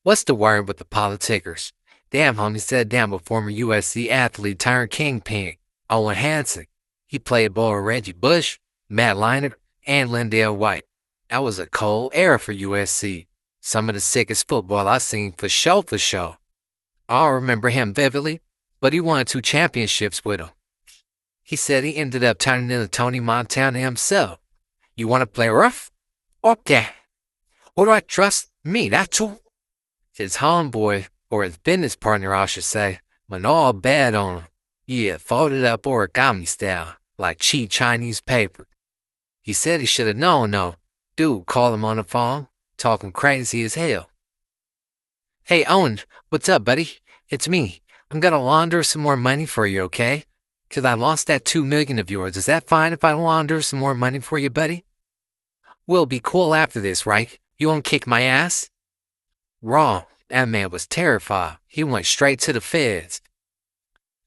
What's the word with the politicers? Damn, homie said down with former USC athlete turned Kingpin, Owen Hanson. He played ball with Reggie Bush, Matt Leinart, and Lindell White. That was a cold era for USC. Some of the sickest football I seen for sure, for sure. I don't remember him vividly, but he won 2 championships with him. He said he ended up turning into Tony Montana himself. You want to play rough? Okay. Who do I trust? Me, that's all. His homeboy, or his business partner, I should say, went all bad on him. Yeah, folded up origami style, like cheap Chinese paper. He said he should have known, though. Dude called him on the phone, talking crazy as hell. Hey, Owen, what's up, buddy? It's me. I'm gonna launder some more money for you, okay? 'Cause I lost that 2 million of yours. Is that fine if I launder some more money for you, buddy? We'll be cool after this, right? You won't kick my ass? Wrong. That man was terrified. He went straight to the feds.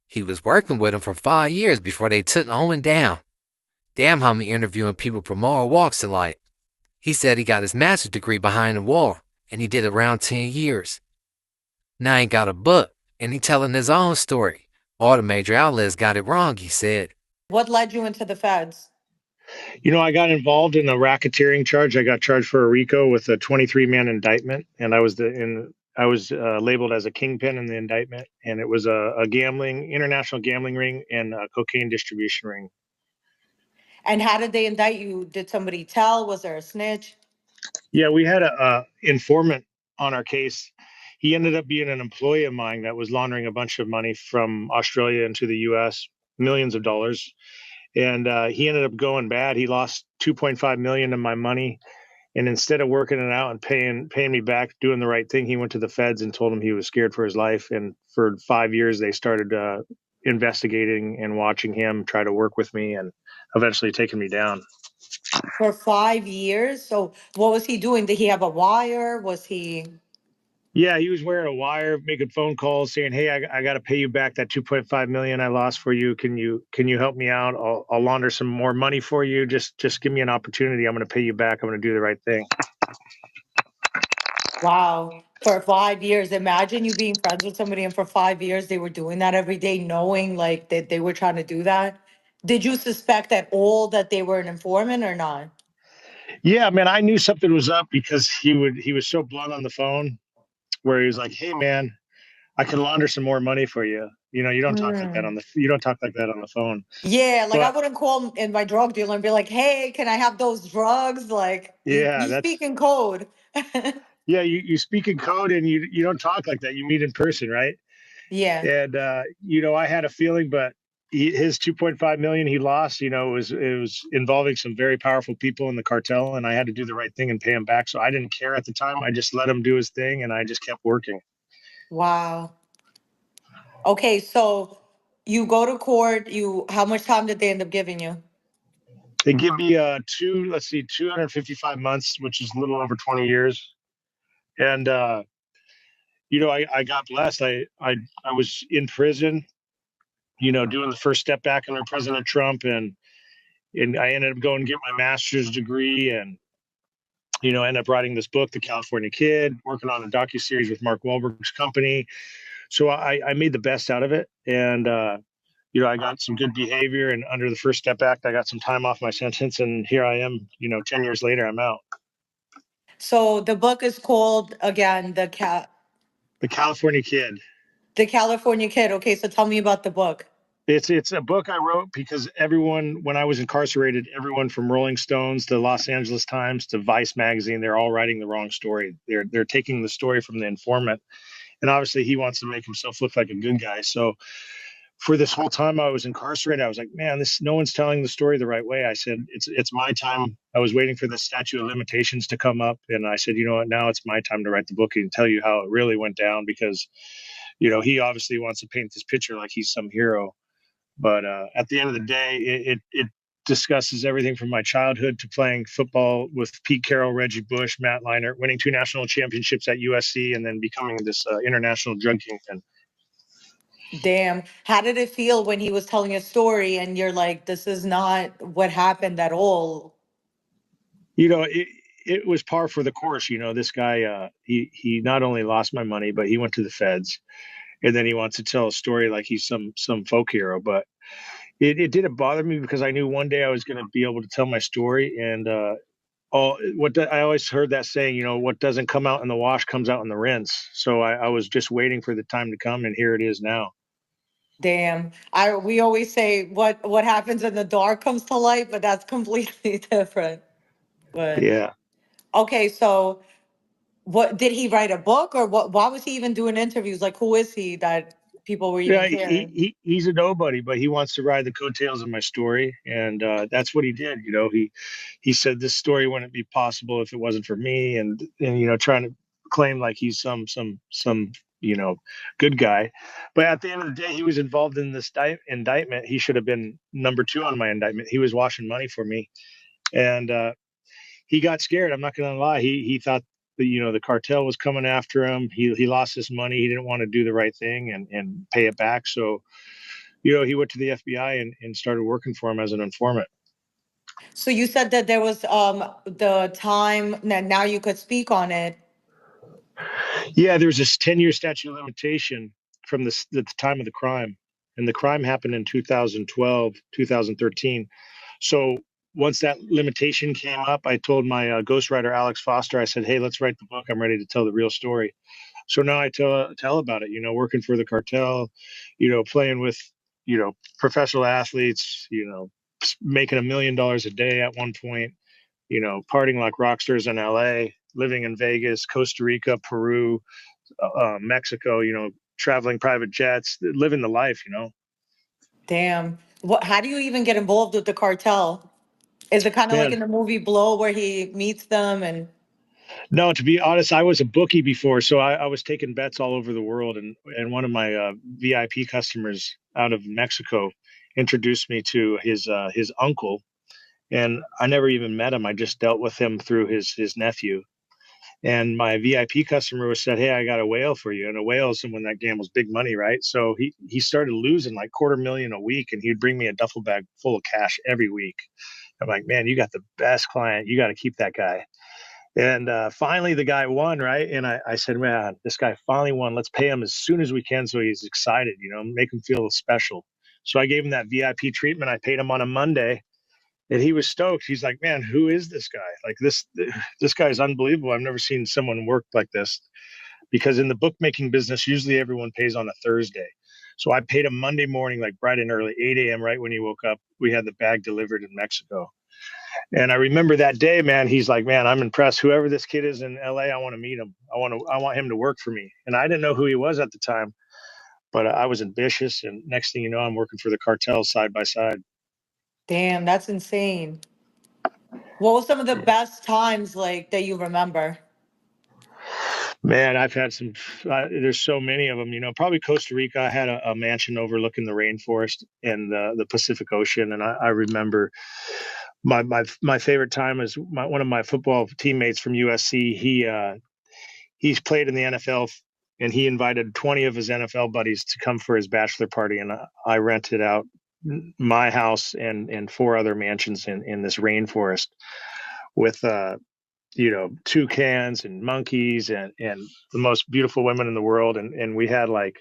He was working with them for 5 years before they took Owen down. DamnHomie interviewing people from all walks of life. He said he got his master's degree behind the wall, and he did around 10 years. Now he got a book, and he telling his own story. All the major outlets got it wrong, he said. What led you into the feds? I got involved in a racketeering charge. I got charged for a RICO with a 23-man indictment, and I was labeled as a kingpin in the indictment, and it was a international gambling ring and a cocaine distribution ring. And how did they indict you? Did somebody tell? Was there a snitch? Yeah, we had a informant on our case. He ended up being an employee of mine that was laundering a bunch of money from Australia into the U.S., millions of dollars. And he ended up going bad. He lost 2.5 million of my money, and instead of working it out and paying me back, doing the right thing, he went to the feds and told them he was scared for his life. And for 5 years, they started investigating and watching him try to work with me, and eventually taking me down. For 5 years? So what was he doing? Did he have a wire? Was he... Yeah, he was wearing a wire, making phone calls, saying, "Hey, I got to pay you back that 2.5 million I lost for you. Can you help me out? I'll launder some more money for you. Just give me an opportunity. I'm going to pay you back. I'm going to do the right thing." Wow. For 5 years. Imagine you being friends with somebody and for 5 years they were doing that every day, knowing like that they were trying to do that. Did you suspect at all that they were an informant or not? Yeah, man, I knew something was up because he was so blunt on the phone, where he was like, "Hey, man, I can launder some more money for you. You don't talk like that Mm. you don't talk like that on the phone." Yeah, like I But wouldn't call in my drug dealer and be like, "Hey, can I have those drugs?" Like yeah, you speak in code. yeah, you speak in code, and you don't talk like that. You meet in person, right? Yeah. And I had a feeling, but his 2.5 million he lost, it was involving some very powerful people in the cartel, and I had to do the right thing and pay him back. So I didn't care at the time. I just let him do his thing, and I just kept working. Wow. Okay, so you go to court, how much time did they end up giving you? They give me 255 months, which is a little over 20 years. And I got blessed. I was in prison, doing the first step back under President Trump, and I ended up going and get my master's degree, and end up writing this book, The California Kid, working on a docuseries with Mark Wahlberg's company. So I made the best out of it, and I got some good behavior, and under the First Step Act, I got some time off my sentence, and here I am. 10 years later, I'm out. So the book is called again The California Kid. The California Kid. Okay, so tell me about the book. It's a book I wrote because everyone, when I was incarcerated, everyone from Rolling Stones to Los Angeles Times to Vice magazine, they're all writing the wrong story. They're taking the story from the informant, and obviously he wants to make himself look like a good guy. So for this whole time I was incarcerated, I was like, man, no one's telling the story the right way. I said, it's my time. I was waiting for the statute of limitations to come up, and I said, you know what, now it's my time to write the book and tell you how it really went down, because he obviously wants to paint this picture like he's some hero. But at the end of the day, it discusses everything from my childhood to playing football with Pete Carroll, Reggie Bush, Matt Leinart, winning 2 national championships at USC, and then becoming this international drug kingpin. Damn. How did it feel when he was telling a story and you're like, this is not what happened at all? You know, it, it was par for the course. This guy, he not only lost my money, but he went to the feds, and then he wants to tell a story like he's some folk hero. But it didn't bother me because I knew one day I was going to be able to tell my story. And I always heard that saying, what doesn't come out in the wash comes out in the rinse. So I was just waiting for the time to come, and here it is now. Damn. We always say what happens in the dark comes to light, but that's completely different. But Yeah. okay, so what did he write a book or what? Why was he even doing interviews? Like, who is he that people were even Yeah, he, caring? he he's a nobody, but he wants to ride the coattails of my story, and that's what he did. He said this story wouldn't be possible if it wasn't for me, and trying to claim like he's some good guy, but at the end of the day, he was involved in this indictment. He should have been number two on my indictment. He was washing money for me, and he got scared. I'm not going to lie. He thought the cartel was coming after him. He lost his money. He didn't want to do the right thing and pay it back. So he went to the FBI and started working for him as an informant. So you said that there was the time that now you could speak on it. Yeah, there's this 10-year statute of limitation from the time of the crime, and the crime happened in 2012, 2013. So once that limitation came up, I told my ghostwriter Alex Foster, I said, "Hey, let's write the book. I'm ready to tell the real story." So now I tell about it. Working for the cartel, playing with professional athletes, making $1 million a day at one point, partying like rock stars in LA, living in Vegas, Costa Rica, Peru, Mexico, traveling private jets, living the life. Damn. What? How do you even get involved with the cartel? Is it kind of like Man, in the movie Blow where he meets them and? no, to be honest, I was a bookie before, so I was taking bets all over the world, and one of my VIP customers out of Mexico introduced me to his uncle, and I never even met him. I just dealt with him through his nephew. And my VIP customer was said, "Hey, I got a whale for you." And a whale is someone that gambles big money, right? So he started losing like $250,000 a week, and he'd bring me a duffel bag full of cash every week. I'm like, "Man, you got the best client. You got to keep that guy." And finally, the guy won, right? And I said, "Man, this guy finally won. Let's pay him as soon as we can, so he's excited. Make him feel special." So I gave him that VIP treatment. I paid him on a Monday, and he was stoked. He's like, "Man, who is this guy? Like this guy is unbelievable. I've never seen someone work like this." Because in the bookmaking business, usually everyone pays on a Thursday. So I paid him Monday morning, like bright and early, 8 a.m. Right when he woke up. We had the bag delivered in Mexico. And I remember that day, man. He's like, "Man, I'm impressed. Whoever this kid is in LA, I want to meet him. I want him to work for me." And I didn't know who he was at the time, but I was ambitious. And next thing you know, I'm working for the cartel side by side. Damn, that's insane. What was some of the best times like that you remember? Man, I've had some. There's so many of them. Probably Costa Rica. I had a mansion overlooking the rainforest and the Pacific Ocean, and I remember my favorite time is one of my football teammates from USC. He's played in the NFL, and he invited 20 of his NFL buddies to come for his bachelor party, and I rented out my house and four other mansions in this rainforest with toucans and monkeys and the most beautiful women in the world, and we had like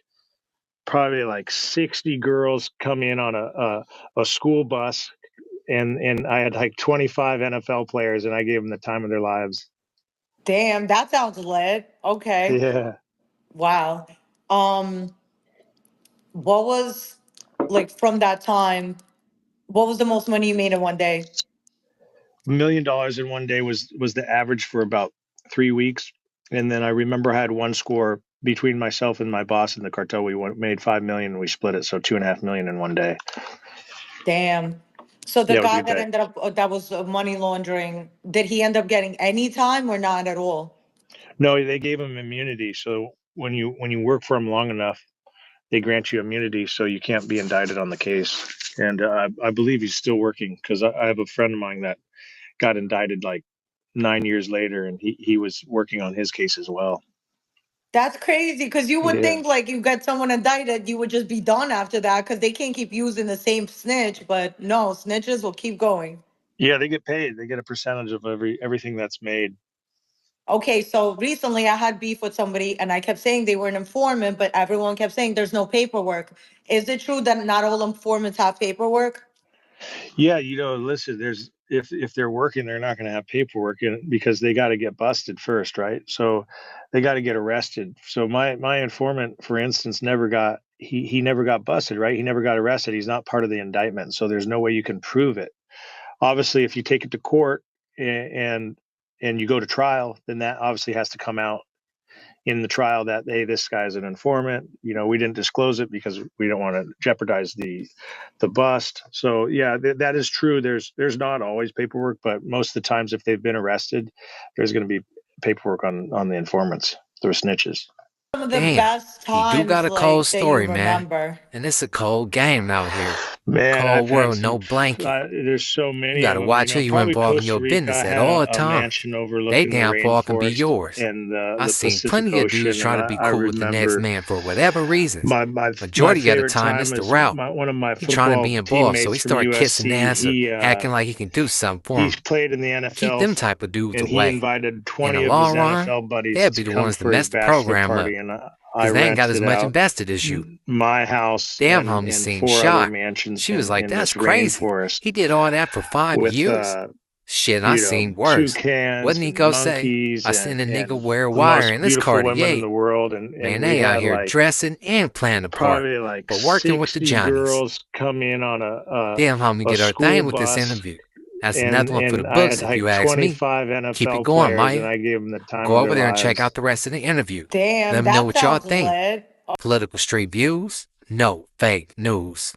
probably like 60 girls come in on a school bus, and I had like 25 NFL players, and I gave them the time of their lives. Damn, that sounds lit. Okay. Yeah. Wow. Um, what was like from that time, what was the most money you made in one day? $1 million in one day was the average for about 3 weeks. And then I remember I had one score between myself and my boss in the cartel. We made 5 million and we split it, so 2.5 million in one day. Damn. So the Yeah, it was a guy good that day. ended up that was money laundering, did he end up getting any time or not at all? No, they gave him immunity. So when you work for him long enough, they grant you immunity, so you can't be indicted on the case. And I believe he's still working because I have a friend of mine that got indicted like 9 years later, and he was working on his case as well. That's crazy because you would Yeah. think like you get someone indicted, you would just be done after that because they can't keep using the same snitch. But no, snitches will keep going. Yeah, they get paid. They get a percentage of everything that's made. Okay, so recently I had beef with somebody and I kept saying they were an informant, but everyone kept saying there's no paperwork. Is it true that not all informants have paperwork? Yeah, listen, there's if they're working, they're not going to have paperwork in it because they got to get busted first, right? So they got to get arrested. So my informant, for instance, he never got busted, right? He never got arrested. He's not part of the indictment, so there's no way you can prove it. Obviously, if you take it to court and you go to trial, then that obviously has to come out in the trial that, hey, this guy's an informant. We didn't disclose it because we don't want to jeopardize the bust. So yeah, that is true. There's not always paperwork, but most of the times if they've been arrested, there's going to be paperwork on the informants. They're snitches. Some of the Damn, best you do got times a cold like that you story, man. remember. And it's a cold game out here. Man, Cold I've had world, some. no blanket. There's so You many of gotta them. watch who you Probably involve in Costa your Rica. business I at had all a times. mansion They overlooking the downfall can be rainforest yours. and I the seen Pacific plenty of dudes Ocean, and trying to be I cool with the next remember man for whatever reasons. my Majority of the favorite time, it's time the is route. one of my He trying to football be involved, so teammates he from started kissing USC. ass or acting like he can do something for He's him. played in the Keep NFL, them type of dudes and he away. invited In the 20 of his long run, NFL buddies they'll to be the come ones to for his mess the bachelor program up, party, and I because they ain't got as rented much out invested as you. my house Damn and homie and seemed four other shocked. mansions She was like, in that's this crazy. rainforest He did all that for 5 with years. Shit, I seen worse. toucans Wasn't he and go say, monkeys I seen a and nigga wear a the wire most in this beautiful women in Cartier. the world, and Man, we they out had here like dressing and playing the part, probably like but working with the 60 Johnnies. girls come in on Damn homie a get her school thing with this bus, interview. That's and another one for the and I books had if you like ask me. 25 Keep it NFL going, players, and Maya. I gave them the time Go of over their there and check out lives. the rest of the interview. Let Damn, them know that what y'all sounds think. lit. Political street views? No fake news.